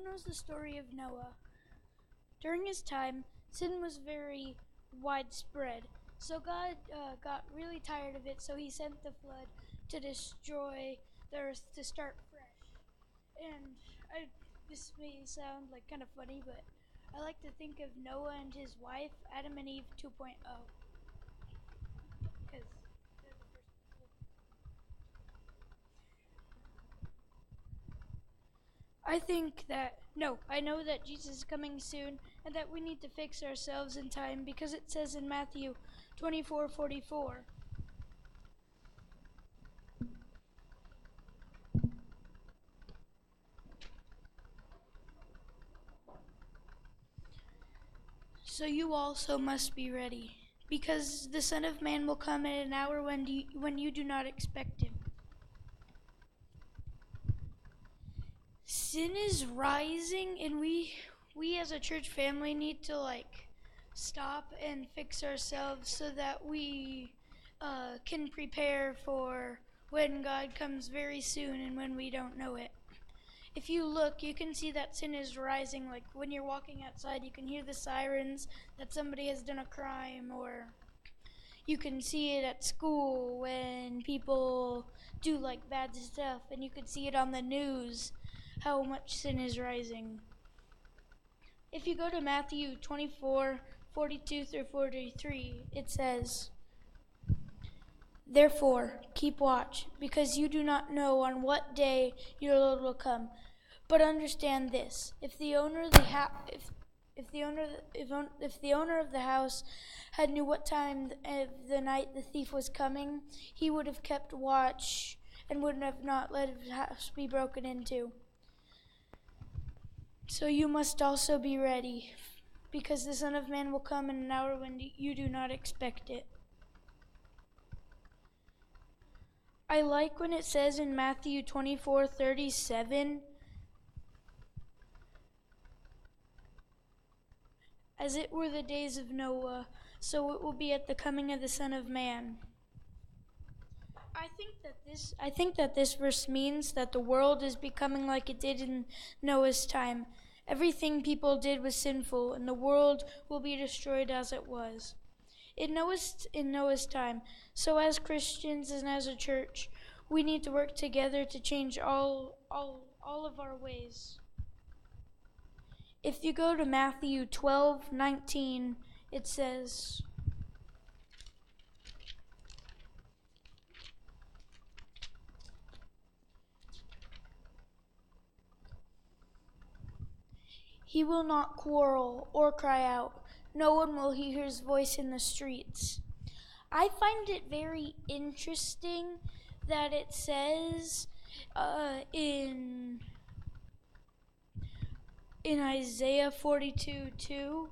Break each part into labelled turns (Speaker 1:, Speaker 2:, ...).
Speaker 1: knows the story of Noah. During his time, sin was very widespread. So God got really tired of it, so he sent the flood to destroy the earth, to start fresh. And this may sound like kind of funny, but I like to think of Noah and his wife, Adam and Eve 2.0. Because they're the first people. I know that Jesus is coming soon and that we need to fix ourselves in time, because it says in Matthew 24:44. So you also must be ready, because the Son of Man will come at an hour when you do not expect him. Sin is rising, and we as a church family need to stop and fix ourselves so that we can prepare for when God comes very soon and when we don't know it. If you look, you can see that sin is rising. Like when you're walking outside, you can hear the sirens that somebody has done a crime, or you can see it at school when people do bad stuff, and you can see it on the news how much sin is rising. If you go to Matthew 24:42 through 43, it says, "Therefore, keep watch, because you do not know on what day your Lord will come. But understand this: if the owner of the house had knew what time of the night the thief was coming, he would have kept watch and would have not let his house be broken into. So you must also be ready, because the Son of Man will come in an hour when you do not expect it." I like when it says in Matthew 24:37, "As it were the days of Noah, so it will be at the coming of the Son of Man." I think that this verse means that the world is becoming like it did in Noah's time. Everything people did was sinful, and the world will be destroyed as it was in Noah's time. So as Christians and as a church, we need to work together to change all of our ways. If you go to Matthew 12:19, it says, "He will not quarrel or cry out. No one will hear his voice in the streets." I find it very interesting that it says in Isaiah 42:2,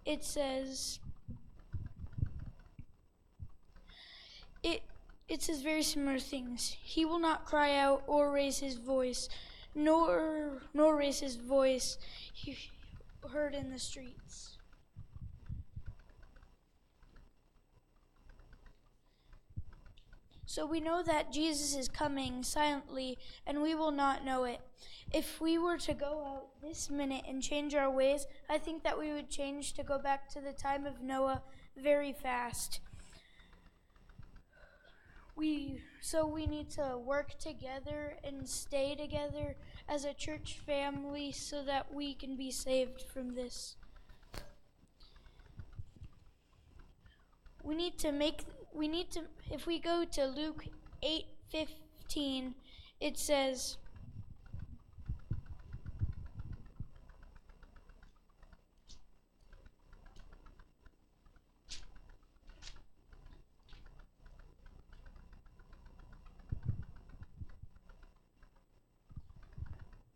Speaker 1: it says it says very similar things. "He will not cry out or raise his voice, nor raise his voice heard in the streets." So we know that Jesus is coming silently, and we will not know it. If we were to go out this minute and change our ways, I think that we would change to go back to the time of Noah very fast. So we need to work together and stay together as a church family so that we can be saved from this. If we go to Luke 8:15, it says,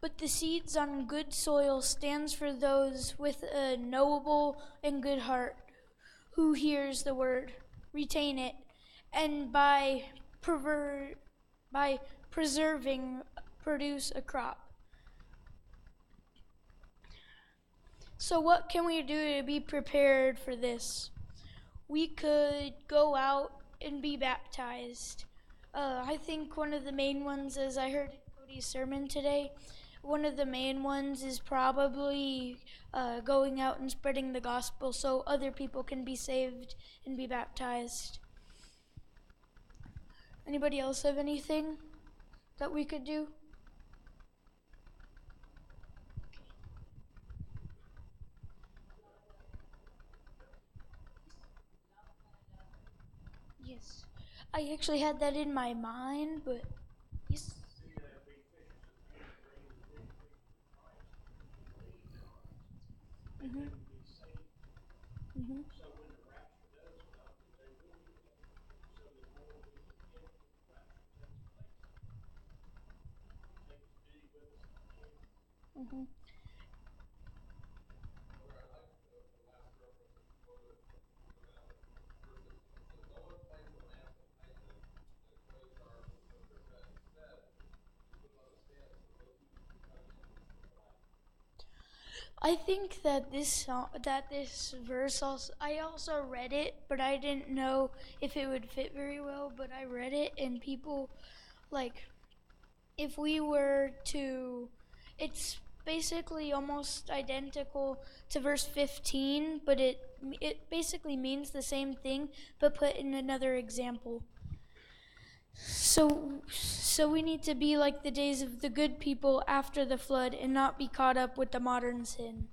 Speaker 1: "But the seeds on good soil stands for those with a knowable and good heart, who hears the word, retain it, and by preserving produce a crop." So what can we do to be prepared for this? We could go out and be baptized. I think one of the main ones, as I heard Cody's sermon today, one of the main ones is probably going out and spreading the gospel so other people can be saved and be baptized. Anybody else have anything that we could do? Yes. I actually had that in my mind, but yes. Mhm. Mhm. Mhm. I think that this verse also, I also read it, but I didn't know if it would fit very well. But I read it, and people like if we were to, it's basically almost identical to verse 15, but it basically means the same thing, but put in another example. So we need to be like the days of the good people after the flood and not be caught up with the modern sin.